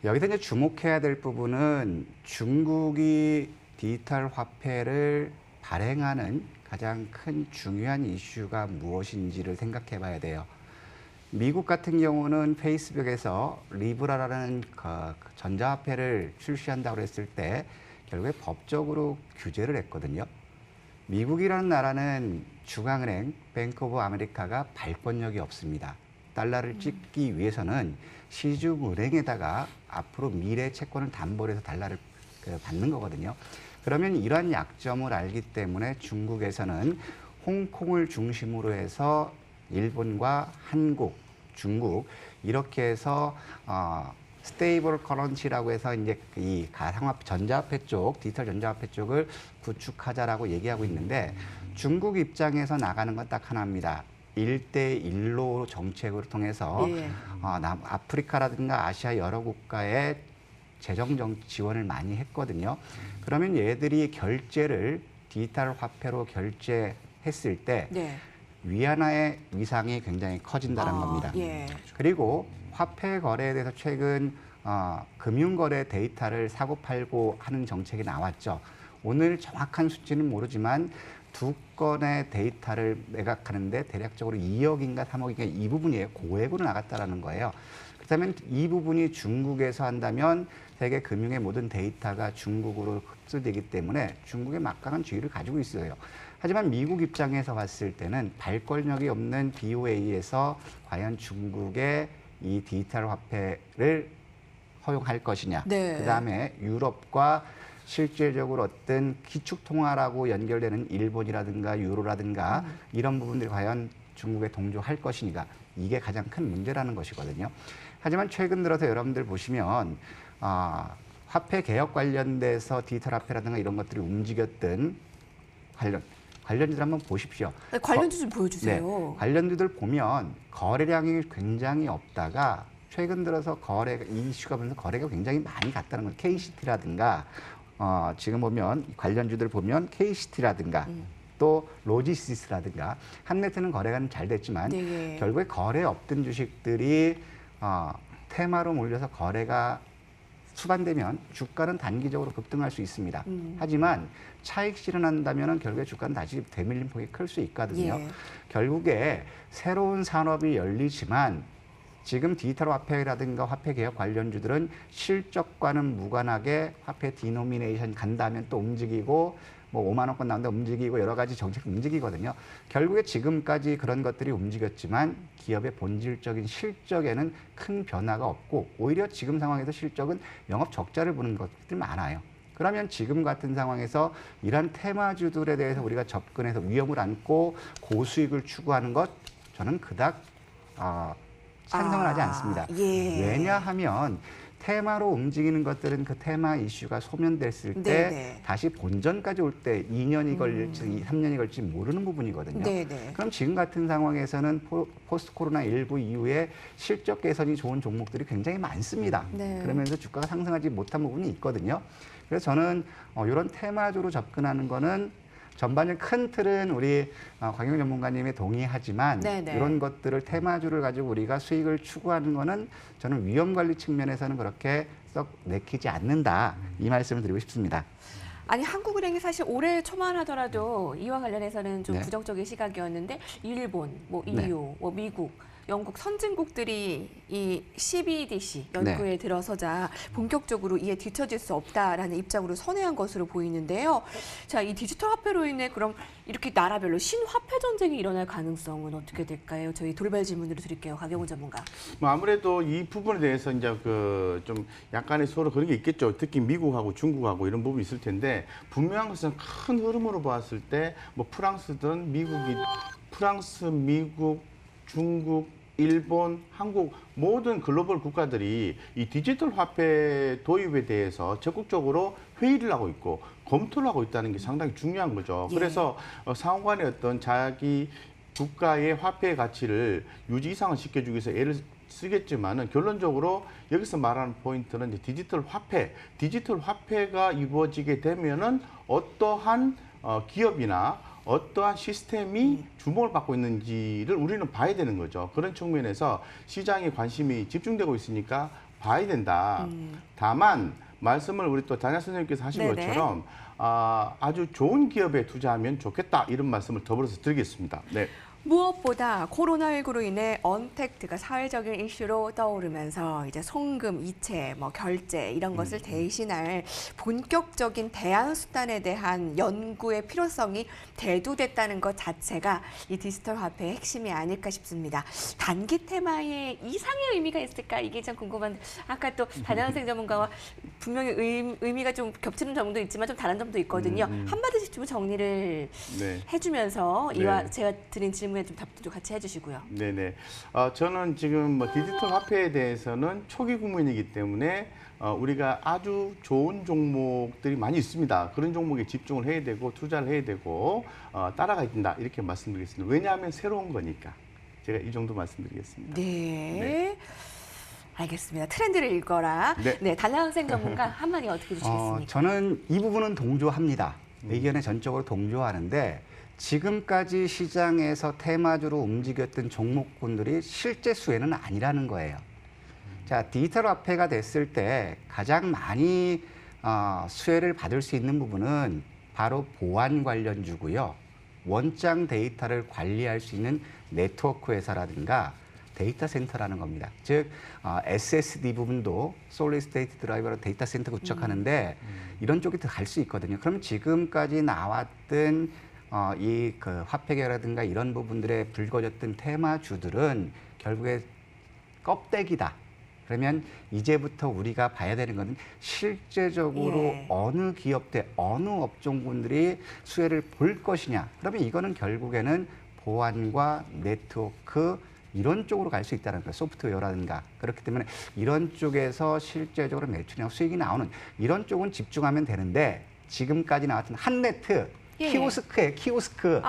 여기서 이제 주목해야 될 부분은 중국이 디지털 화폐를 발행하는 가장 큰 중요한 이슈가 무엇인지를 생각해 봐야 돼요. 미국 같은 경우는 페이스북에서 리브라라는 전자화폐를 출시한다고 했을 때 결국에 법적으로 규제를 했거든요. 미국이라는 나라는 중앙은행 뱅크 오브 아메리카가 발권력이 없습니다. 달러를 찍기 위해서는 시중은행에다가 앞으로 미래 채권을 담보로 해서 달러를 받는 거거든요. 그러면 이러한 약점을 알기 때문에 중국에서는 홍콩을 중심으로 해서 일본과 한국, 중국 이렇게 해서 스테이블 커런시라고 해서 이제 이 가상화폐 전자화폐 쪽, 디지털 전자화폐 쪽을 구축하자라고 얘기하고 있는데, 중국 입장에서 나가는 건 딱 하나입니다. 1대1로 정책을 통해서 예. 아프리카라든가 아시아 여러 국가에 재정 지원을 많이 했거든요. 그러면 얘들이 결제를 디지털 화폐로 결제했을 때 네. 위안화의 위상이 굉장히 커진다는 겁니다. 예. 그리고 화폐 거래에 대해서 최근 금융거래 데이터를 사고팔고 하는 정책이 나왔죠. 오늘 정확한 수치는 모르지만 두 건의 데이터를 매각하는데 대략적으로 2억인가 3억인가 이 부분이 고액으로 나갔다라는 거예요. 그렇다면 이 부분이 중국에서 한다면 세계 금융의 모든 데이터가 중국으로 흡수되기 때문에 중국의 막강한 지위를 가지고 있어요. 하지만 미국 입장에서 봤을 때는 발권력이 없는 BOA에서 과연 중국의 이 디지털 화폐를 허용할 것이냐. 네. 그다음에 유럽과 실질적으로 어떤 기축통화라고 연결되는 일본이라든가 유로라든가 이런 부분들이 과연 중국에 동조할 것이니까 이게 가장 큰 문제라는 것이거든요. 하지만 최근 들어서 여러분들 보시면 화폐 개혁 관련돼서 디지털 화폐라든가 이런 것들이 움직였던 관련주들 한번 보십시오. 관련주 좀 보여주세요. 네, 관련주들 보면 거래량이 굉장히 없다가 최근 들어서 이 이슈가 보면서 거래가 굉장히 많이 갔다는 거예요. KCT라든가 지금 보면 관련주들 보면 KCT라든가 또 로지시스라든가 한네트는 거래가 잘 됐지만 네. 결국에 거래 없던 주식들이 테마로 몰려서 거래가 수반되면 주가는 단기적으로 급등할 수 있습니다. 하지만 차익 실현한다면 결국에 주가는 다시 되밀림 폭이 클 수 있거든요. 예. 결국에 새로운 산업이 열리지만 지금 디지털 화폐라든가 화폐 개혁 관련주들은 실적과는 무관하게 화폐 디노미네이션 간다면 또 움직이고 뭐 5만 원권 나온다 움직이고 여러 가지 정책이 움직이거든요. 결국에 지금까지 그런 것들이 움직였지만 기업의 본질적인 실적에는 큰 변화가 없고 오히려 지금 상황에서 실적은 영업 적자를 보는 것들이 많아요. 그러면 지금 같은 상황에서 이런 테마주들에 대해서 우리가 접근해서 위험을 안고 고수익을 추구하는 것 저는 그닥 찬성을 하지 않습니다. 예. 왜냐하면 테마로 움직이는 것들은 그 테마 이슈가 소멸됐을 때 네네. 다시 본전까지 올 때 2년이 걸릴지 3년이 걸릴지 모르는 부분이거든요. 네네. 그럼 지금 같은 상황에서는 포스트 코로나 19 이후에 실적 개선이 좋은 종목들이 굉장히 많습니다. 네. 그러면서 주가가 상승하지 못한 부분이 있거든요. 그래서 저는 이런 테마주로 접근하는 거는 전반적인 큰 틀은 우리 광영 전문가님이 동의하지만 네네. 이런 것들을 테마주를 가지고 우리가 수익을 추구하는 거는 저는 위험관리 측면에서는 그렇게 썩 내키지 않는다. 이 말씀을 드리고 싶습니다. 아니 한국은행이 사실 올해 초만 하더라도 이와 관련해서는 좀 네. 부정적인 시각이었는데 일본, 뭐 네. EU, 뭐 미국, 영국 선진국들이 이 CBDC 연구에 네. 들어서자 본격적으로 이에 뒤처질 수 없다라는 입장으로 선회한 것으로 보이는데요. 자, 이 디지털 화폐로 인해 그럼 이렇게 나라별로 신화폐 전쟁이 일어날 가능성은 어떻게 될까요? 저희 돌발 질문으로 드릴게요. 강경훈 전문가. 뭐 아무래도 이 부분에 대해서 이제 좀 약간의 서로 그런 게 있겠죠. 특히 미국하고 중국하고 이런 부분이 있을 텐데 분명한 것은 큰 흐름으로 봤을 때 뭐 프랑스, 미국, 중국, 일본, 한국 모든 글로벌 국가들이 이 디지털 화폐 도입에 대해서 적극적으로 회의를 하고 있고 검토를 하고 있다는 게 상당히 중요한 거죠. 예. 그래서 상호간의 어떤 자기 국가의 화폐의 가치를 유지 이상을 시켜주기 위해서 애를 쓰겠지만은 결론적으로 여기서 말하는 포인트는 이제 디지털 화폐가 이루어지게 되면은 어떠한 기업이나 어떠한 시스템이 주목을 받고 있는지를 우리는 봐야 되는 거죠. 그런 측면에서 시장에 관심이 집중되고 있으니까 봐야 된다. 다만 말씀을 우리 또 단야 선생님께서 하신 네네. 것처럼 아주 좋은 기업에 투자하면 좋겠다 이런 말씀을 더불어서 드리겠습니다. 네. 무엇보다 코로나19로 인해 언택트가 사회적인 이슈로 떠오르면서 이제 송금, 이체, 뭐 결제 이런 것을 대신할 본격적인 대안 수단에 대한 연구의 필요성이 대두됐다는 것 자체가 이 디지털 화폐의 핵심이 아닐까 싶습니다. 단기 테마에 이상의 의미가 있을까? 이게 참 궁금한데 아까 또 단양생 전문가와 분명히 의미가 좀 겹치는 점도 있지만 좀 다른 점도 있거든요. 한마디씩 좀 정리를 네. 해주면서 이와 네. 제가 드린 질문에 좀 답도 좀 같이 해주시고요. 네네. 저는 지금 뭐 디지털 화폐에 대해서는 초기 국민이기 때문에 우리가 아주 좋은 종목들이 많이 있습니다. 그런 종목에 집중을 해야 되고 투자를 해야 되고 따라가야 된다 이렇게 말씀드리겠습니다. 왜냐하면 새로운 거니까. 제가 이 정도 말씀드리겠습니다. 네. 알겠습니다. 트렌드를 읽어라. 네. 네, 달라항생 전문가 한마디 어떻게 주시겠습니까? 저는 이 부분은 동조합니다. 의견에 전적으로 동조하는데 지금까지 시장에서 테마주로 움직였던 종목군들이 실제 수혜는 아니라는 거예요. 자, 디지털 화폐가 됐을 때 가장 많이 수혜를 받을 수 있는 부분은 바로 보안 관련주고요. 원장 데이터를 관리할 수 있는 네트워크 회사라든가 데이터 센터라는 겁니다. 즉 SSD 부분도 솔리드 스테이트 드라이버로 데이터 센터 구축하는데 이런 쪽이 더 갈 수 있거든요. 그럼 지금까지 나왔던 이 그 화폐계라든가 이런 부분들에 불거졌던 테마주들은 결국에 껍데기다. 그러면 이제부터 우리가 봐야 되는 것은 실제적으로 어느 기업대, 어느 업종군들이 수혜를 볼 것이냐. 그러면 이거는 결국에는 보안과 네트워크 이런 쪽으로 갈 수 있다는 거예요. 소프트웨어라든가. 그렇기 때문에 이런 쪽에서 실제적으로 매출이나 수익이 나오는 이런 쪽은 집중하면 되는데 지금까지 나왔던 한네트, 키오스크에 키오스크.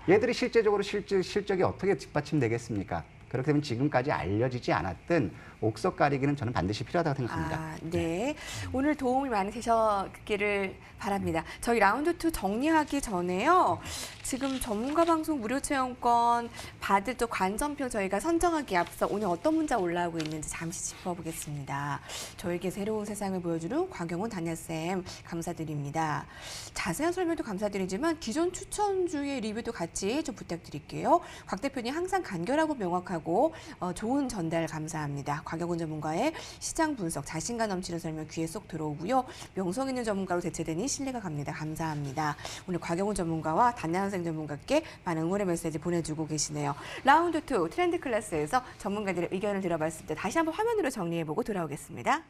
얘들이 실제적으로 실적이 어떻게 뒷받침되겠습니까? 그렇기 때문에 지금까지 알려지지 않았던 옥석 가리기는 저는 반드시 필요하다고 생각합니다. 네. 오늘 도움이 많이 되셨기를 바랍니다. 저희 라운드 2 정리하기 전에요. 지금 전문가 방송 무료 체험권 받을 또 관전표 저희가 선정하기에 앞서 오늘 어떤 문자 올라오고 있는지 잠시 짚어보겠습니다. 저에게 새로운 세상을 보여주는 곽영훈 단야쌤 감사드립니다. 자세한 설명도 감사드리지만 기존 추천주의 리뷰도 같이 좀 부탁드릴게요. 곽 대표님 항상 간결하고 명확하고 좋은 전달 감사합니다. 곽영훈 전문가의 시장 분석, 자신감 넘치는 설명 귀에 쏙 들어오고요. 명성 있는 전문가로 대체되니 신뢰가 갑니다. 감사합니다. 오늘 곽영훈 전문가와 단야한생 전문가께 많은 응원의 메시지 보내주고 계시네요. 라운드 2 트렌드 클래스에서 전문가들의 의견을 들어봤을 때 다시 한번 화면으로 정리해보고 돌아오겠습니다.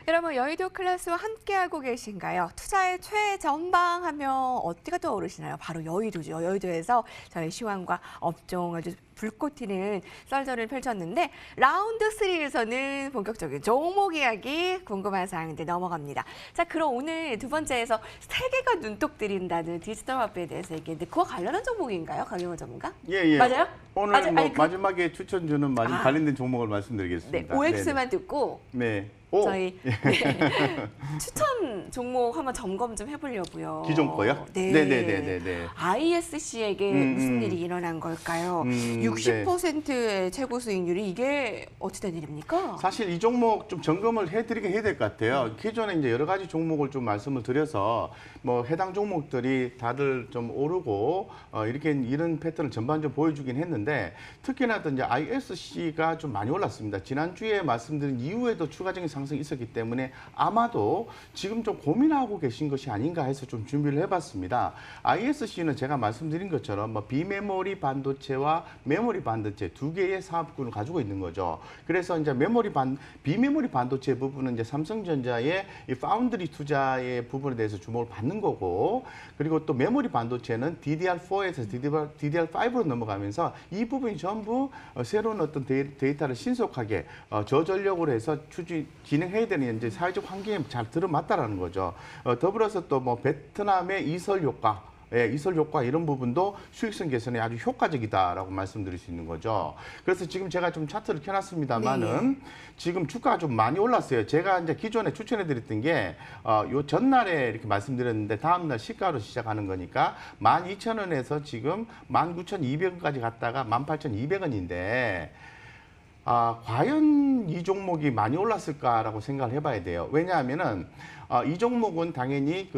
여러분 여의도 클래스와 함께하고 계신가요? 투자의 최전방하면 어디가 떠오르시나요? 바로 여의도죠. 여의도에서 저희 시황과 업종 아주 불꽃 튀는 썰전을 펼쳤는데 라운드 3에서는 본격적인 종목 이야기 궁금한 사항인데 넘어갑니다. 자, 그럼 오늘 두 번째에서 세계가 눈독 들인다는 디지털 화폐에 대해서 얘기했는데 그와 관련한 종목인가요? 강영훈 전문가? 예. 맞아요? 오늘 마지막에 추천주는 관련된 종목을 말씀드리겠습니다. 네, OX만 듣고 네. 저희 추천 종목 한번 점검 좀 해보려고요. 기존 거요? 네. ISC에게 무슨 일이 일어난 걸까요? 60%의 최고 수익률이 이게 어찌 된 일입니까? 사실 이 종목 좀 점검을 해드리긴 해야 될 것 같아요. 기존에 이제 여러 가지 종목을 좀 말씀을 드려서 뭐 해당 종목들이 다들 좀 오르고 이렇게 이런 패턴을 전반적으로 보여주긴 했는데 특히나 또 이제 ISC가 좀 많이 올랐습니다. 지난주에 말씀드린 이후에도 추가적인 상승이 있었기 때문에 아마도 지금 좀 고민하고 계신 것이 아닌가 해서 좀 준비를 해봤습니다. ISC는 제가 말씀드린 것처럼 뭐 비메모리 반도체와 메모리 반도체 두 개의 사업군을 가지고 있는 거죠. 그래서 이제 비메모리 반도체 부분은 이제 삼성전자의 이 파운드리 투자의 부분에 대해서 주목을 받는 거고, 그리고 또 메모리 반도체는 DDR4에서 DDR5로 넘어가면서 이 부분이 전부 새로운 어떤 데이터를 신속하게 저전력으로 해서 진행해야 되는 이제 사회적 환경에 잘 들어맞다라는 거죠. 더불어서 또 뭐 베트남의 이설 효과, 이설 효과 이런 부분도 수익성 개선에 아주 효과적이다라고 말씀드릴 수 있는 거죠. 그래서 지금 제가 좀 차트를 켜놨습니다만은 지금 주가가 좀 많이 올랐어요. 제가 이제 기존에 추천해드렸던 게 요 전날에 이렇게 말씀드렸는데 다음날 시가로 시작하는 거니까 12,000원에서 지금 19,200원까지 갔다가 18,200원인데 과연 이 종목이 많이 올랐을까라고 생각을 해봐야 돼요. 왜냐하면은 이 종목은 당연히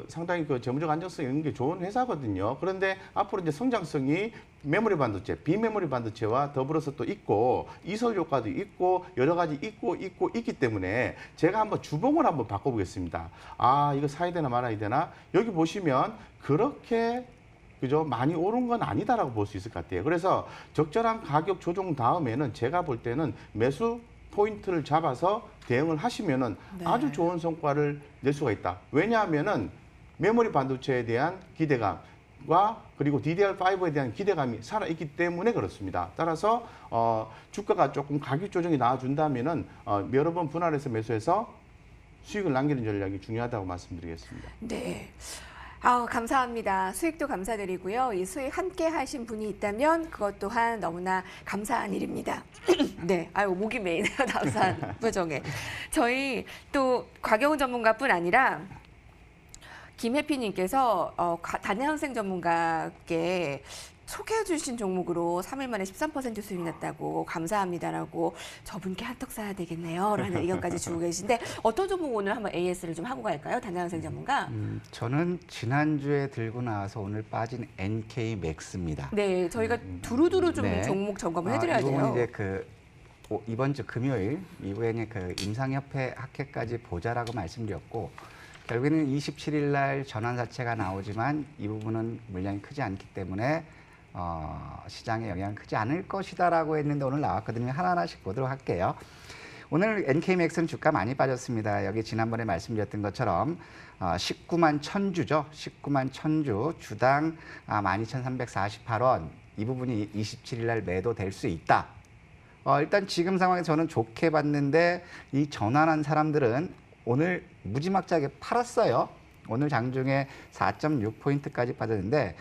상당히 재무적 안정성이 있는 게 좋은 회사거든요. 그런데 앞으로 이제 성장성이 메모리 반도체, 비메모리 반도체와 더불어서 또 있고 이설 효과도 있고 여러 가지 있기 때문에 제가 한번 주봉을 한번 바꿔보겠습니다. 이거 사야 되나 말아야 되나? 여기 보시면 그렇게 그죠? 많이 오른 건 아니다라고 볼 수 있을 것 같아요. 그래서 적절한 가격 조정 다음에는 제가 볼 때는 매수 포인트를 잡아서 대응을 하시면은 네. 아주 좋은 성과를 낼 수가 있다. 왜냐하면은 메모리 반도체에 대한 기대감과 그리고 DDR5에 대한 기대감이 살아있기 때문에 그렇습니다. 따라서 주가가 조금 가격 조정이 나와준다면은 여러 번 분할해서 매수해서 수익을 남기는 전략이 중요하다고 말씀드리겠습니다. 네. 감사합니다. 수익도 감사드리고요. 이 수익 함께 하신 분이 있다면 그것 또한 너무나 감사한 일입니다. 네. 목이 메이네요. 감사한 표정에. 저희 또 곽영훈 전문가뿐 아니라 김혜피님께서 단양생 전문가께 소개해 주신 종목으로 3일 만에 13% 수익이 났다고 감사합니다라고 저분께 한턱 쏴야 되겠네요 라는 의견까지 주고 계신데 어떤 종목 오늘 한번 AS를 좀 하고 갈까요? 단양생 전문가. 저는 지난주에 들고 나와서 오늘 빠진 NK맥스입니다. 네, 저희가 두루두루 좀 네. 종목 점검을 해드려야 이 부분 돼요. 이제 이번 주 금요일 이후에는 임상협회 학회까지 보자라고 말씀드렸고 결국에는 27일 날 전환사채가 나오지만 이 부분은 물량이 크지 않기 때문에 시장에 영향은 크지 않을 것이다라고 했는데 오늘 나왔거든요. 하나하나씩 보도록 할게요. 오늘 NK맥스는 주가 많이 빠졌습니다. 여기 지난번에 말씀드렸던 것처럼 19만 1000주죠. 19만 1000주 주당 12,348원 이 부분이 27일 날 매도될 수 있다. 일단 지금 상황에 저는 좋게 봤는데 이 전환한 사람들은 오늘 무지막지하게 팔았어요. 오늘 장중에 4.6포인트까지 빠졌는데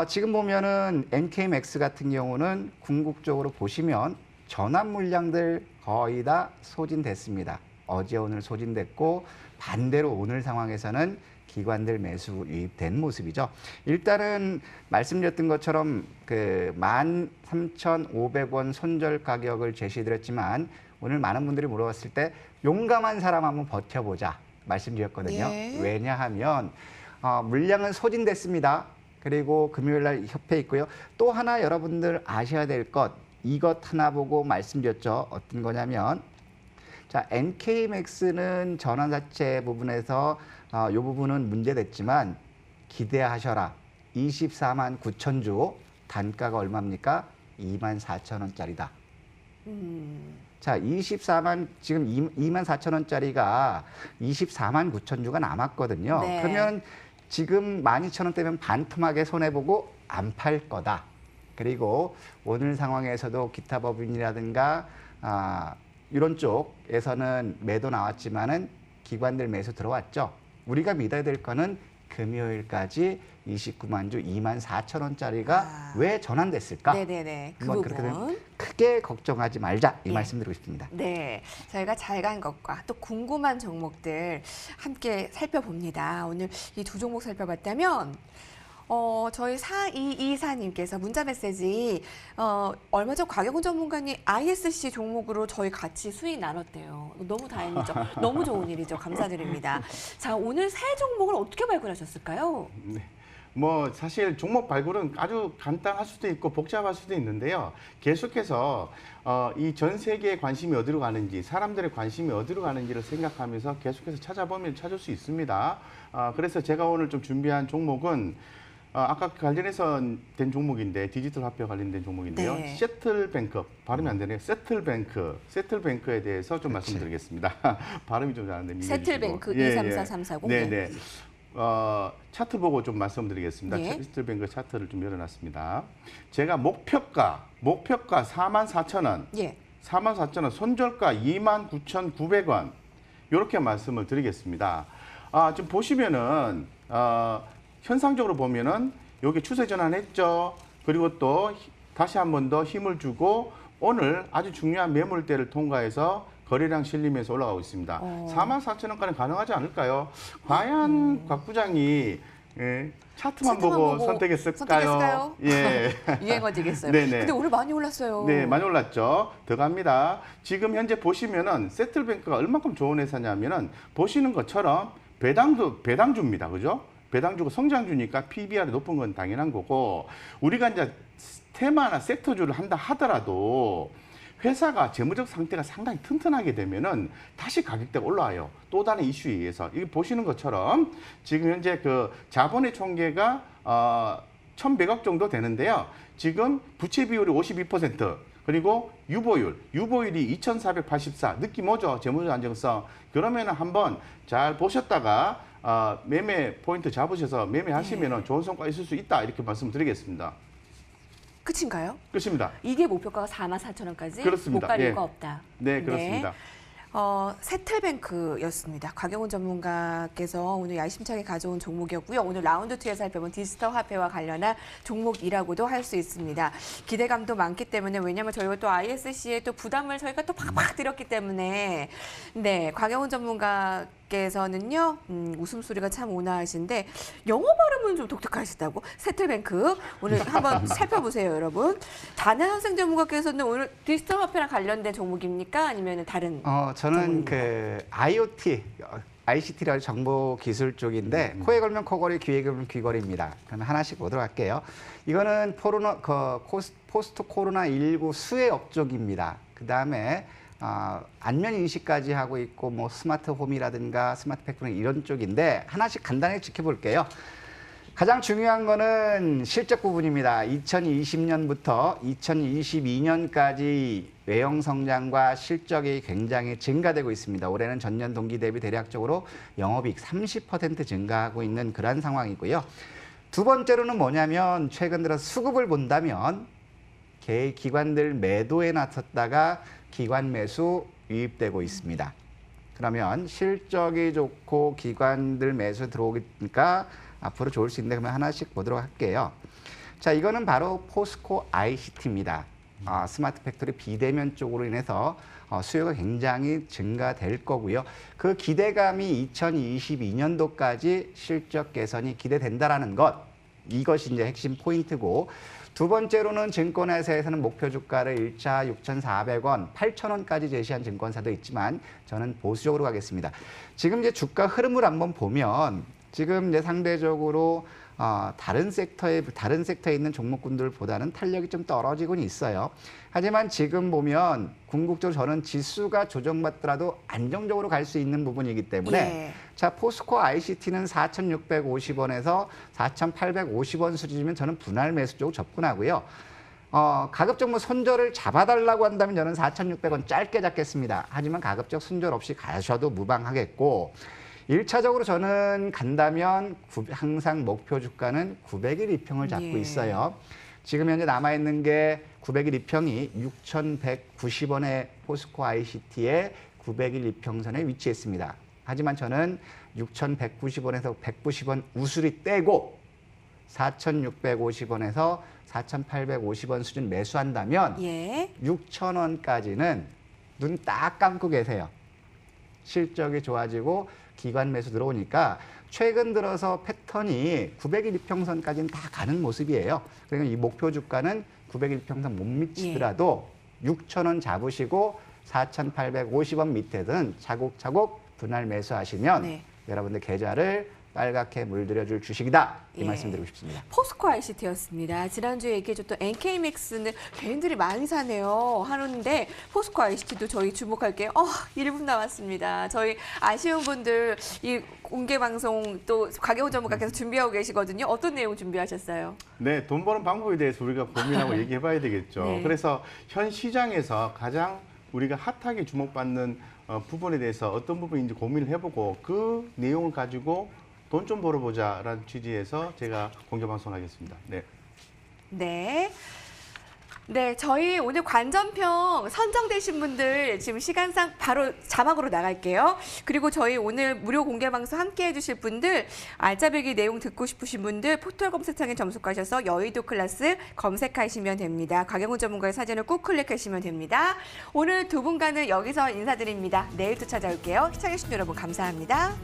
지금 보면은 NK맥스 같은 경우는 궁극적으로 보시면 전환 물량들 거의 다 소진됐습니다. 어제 오늘 소진됐고 반대로 오늘 상황에서는 기관들 매수 유입된 모습이죠. 일단은 말씀드렸던 것처럼 13,500원 손절 가격을 제시드렸지만 오늘 많은 분들이 물어봤을 때 용감한 사람 한번 버텨보자 말씀드렸거든요. 예. 왜냐하면 물량은 소진됐습니다. 그리고 금요일 날 협회 있고요. 또 하나 여러분들 아셔야 될 것 이것 하나 보고 말씀드렸죠. 어떤 거냐면 자 NK맥스는 전환사채 부분에서 이 부분은 문제됐지만 기대하셔라. 24만 9천 주 단가가 얼마입니까? 24,000원짜리다. 자, 24만 지금 24,000원짜리가 24만 9천 주가 남았거든요. 네. 그러면 지금 12,000원대면 반토막에 손해보고 안 팔 거다. 그리고 오늘 상황에서도 기타 법인이라든가 이런 쪽에서는 매도 나왔지만은 기관들 매수 들어왔죠. 우리가 믿어야 될 거는 금요일까지 29만 주 24,000원짜리가 왜 전환됐을까? 네네네. 그 한번 그렇게 부분. 되면 크게 걱정하지 말자 이 예. 말씀 드리고 싶습니다. 네, 저희가 잘 간 것과 또 궁금한 종목들 함께 살펴봅니다. 오늘 이 두 종목 살펴봤다면 저희 4224님께서 문자 메시지 얼마 전 곽영훈 전문가님 ISC 종목으로 저희 같이 수익 나눴대요. 너무 다행이죠. 너무 좋은 일이죠. 감사드립니다. 자, 오늘 새 종목을 어떻게 발굴하셨을까요? 네. 사실 종목 발굴은 아주 간단할 수도 있고 복잡할 수도 있는데요. 계속해서 이 전 세계의 관심이 어디로 가는지, 사람들의 관심이 어디로 가는지를 생각하면서 계속해서 찾아보면 찾을 수 있습니다. 그래서 제가 오늘 좀 준비한 종목은 아까 관련해서 된 종목인데 디지털 화폐 관련된 종목인데요. 네. 세틀뱅크 발음이 안 되네요. 세틀뱅크에 대해서 좀 말씀드리겠습니다. 발음이 좀 잘 안 됩니다. 세틀뱅크 234340. 네. 차트 보고 좀 말씀드리겠습니다. 예. 세틀뱅크 차트를 좀 열어놨습니다. 제가 목표가 44,000원, 예. 44,000원, 손절가 29,900원 이렇게 말씀을 드리겠습니다. 지금 보시면은 현상적으로 보면은 여기 추세 전환했죠. 그리고 또 다시 한 번 더 힘을 주고 오늘 아주 중요한 매물대를 통과해서 거래량 실리면서 올라가고 있습니다. 44,000원까지 가능하지 않을까요? 과연 곽 부장이 예. 차트만 차트만 보고 보고 선택했을까요? 예. 유행어 되겠어요. 네네. 근데 오늘 많이 올랐어요. 네, 많이 올랐죠. 더 갑니다. 지금 현재 보시면은 세틀뱅크가 얼마큼 좋은 회사냐면은 보시는 것처럼 배당주입니다. 그죠? 배당주고 성장주니까 PBR이 높은 건 당연한 거고, 우리가 이제 테마나 섹터주를 한다 하더라도 회사가 재무적 상태가 상당히 튼튼하게 되면은 다시 가격대가 올라와요. 또 다른 이슈에 의해서. 이거 보시는 것처럼 지금 현재 그 자본의 총계가 1,100억 정도 되는데요. 지금 부채 비율이 52%, 그리고 유보율이 2,484. 느낌 오죠? 재무적 안정성. 그러면은 한번 잘 보셨다가 매매 포인트 잡으셔서 매매하시면은 좋은 성과 있을 수 있다. 이렇게 말씀드리겠습니다. 끝인가요? 끝입니다. 이게 목표가가 44,000원까지 그렇습니다. 못 갈 예. 이유가 없다. 네, 그렇습니다. 세틀뱅크였습니다. 곽영훈 전문가께서 오늘 야심차게 가져온 종목이었고요. 오늘 라운드 2에 살펴본 디지털 화폐와 관련한 종목이라고도 할 수 있습니다. 기대감도 많기 때문에, 왜냐하면 저희가 또 ISC에 또 부담을 저희가 또 팍팍 드렸기 때문에, 네, 곽영훈 전문가께서는요, 웃음소리가 참 온화하신데 영어 발음은 좀 독특하시다고. 세틀뱅크 오늘 한번 살펴보세요, 여러분. 단하현생 전문가께서는 오늘 디지털 화폐랑 관련된 종목입니까? 아니면 다른? 저는 그 IoT, ICT라는 정보 기술 쪽인데 코에 걸면 코걸이, 귀에 걸면 귀걸이입니다. 그러면 하나씩 보도록 할게요. 이거는 포스트 코로나19 수혜 업종입니다. 그 다음에 안면 인식까지 하고 있고 뭐 스마트 홈이라든가 스마트 팩토리 이런 쪽인데 하나씩 간단히 지켜볼게요. 가장 중요한 거는 실적 부분입니다. 2020년부터 2022년까지 외형 성장과 실적이 굉장히 증가되고 있습니다. 올해는 전년 동기 대비 대략적으로 영업이익 30% 증가하고 있는 그런 상황이고요. 두 번째로는 뭐냐면 최근 들어 수급을 본다면 기관들 매도에 나섰다가 기관 매수 유입되고 있습니다. 그러면 실적이 좋고 기관들 매수 들어오니까 앞으로 좋을 수 있는데, 그러면 하나씩 보도록 할게요. 자, 이거는 바로 포스코 ICT입니다. 스마트 팩토리 비대면 쪽으로 인해서 수요가 굉장히 증가될 거고요. 그 기대감이 2022년도까지 실적 개선이 기대된다라는 것, 이것이 이제 핵심 포인트고, 두 번째로는 증권회사에서는 목표 주가를 1차 6,400원, 8,000원까지 제시한 증권사도 있지만 저는 보수적으로 가겠습니다. 지금 이제 주가 흐름을 한번 보면 지금 이제 상대적으로 다른 섹터에 있는 종목군들보다는 탄력이 좀 떨어지고는 있어요. 하지만 지금 보면 궁극적으로 저는 지수가 조정받더라도 안정적으로 갈 수 있는 부분이기 때문에 예. 자, 포스코 ICT는 4,650원에서 4,850원 수준이면 저는 분할 매수 쪽으로 접근하고요. 가급적 뭐 손절을 잡아달라고 한다면 저는 4,600원 짧게 잡겠습니다. 하지만 가급적 손절 없이 가셔도 무방하겠고, 1차적으로 저는 간다면 항상 목표 주가는 900일 이평을 잡고 예. 있어요. 지금 현재 남아있는 게 900일 이평이 6,190원의 포스코 ICT의 900일 이평선에 위치했습니다. 하지만 저는 6,190원에서 190원 우수리 떼고 4,650원에서 4,850원 수준 매수한다면 예. 6,000원까지는 눈 딱 감고 계세요. 실적이 좋아지고 기관 매수 들어오니까 최근 들어서 패턴이 900일 이평선까지는 다 가는 모습이에요. 그러니까 이 목표 주가는 900일 이평선 못 미치더라도 6,000원 잡으시고 4,850원 밑에는 차곡차곡 분할 매수하시면 네. 여러분들 계좌를 빨갛게 물들여줄 주식이다. 이 예. 말씀드리고 싶습니다. 포스코 ICT였습니다. 지난주에 얘기해줬던 NK맥스는 개인들이 많이 사네요 하는데, 포스코 ICT도 저희 주목할 게 1분 남았습니다. 저희 아쉬운 분들 이 공개 방송 또 곽영훈 전문가께서 준비하고 계시거든요. 어떤 내용 준비하셨어요? 네, 돈 버는 방법에 대해서 우리가 고민하고 얘기해 봐야 되겠죠. 네. 그래서 현 시장에서 가장 우리가 핫하게 주목받는 부분에 대해서 어떤 부분인지 고민을 해보고 그 내용을 가지고 돈 좀 벌어보자라는 취지에서 제가 공개 방송하겠습니다. 네. 네. 네, 저희 오늘 관전평 선정되신 분들 지금 시간상 바로 자막으로 나갈게요. 그리고 저희 오늘 무료 공개 방송 함께 해주실 분들, 알짜배기 내용 듣고 싶으신 분들 포털 검색창에 점수가셔서 여의도 클래스 검색하시면 됩니다. 곽영훈 전문가의 사진을 꾹 클릭하시면 됩니다. 오늘 두 분과는 여기서 인사드립니다. 내일 또 찾아올게요. 시청해주신 여러분 감사합니다.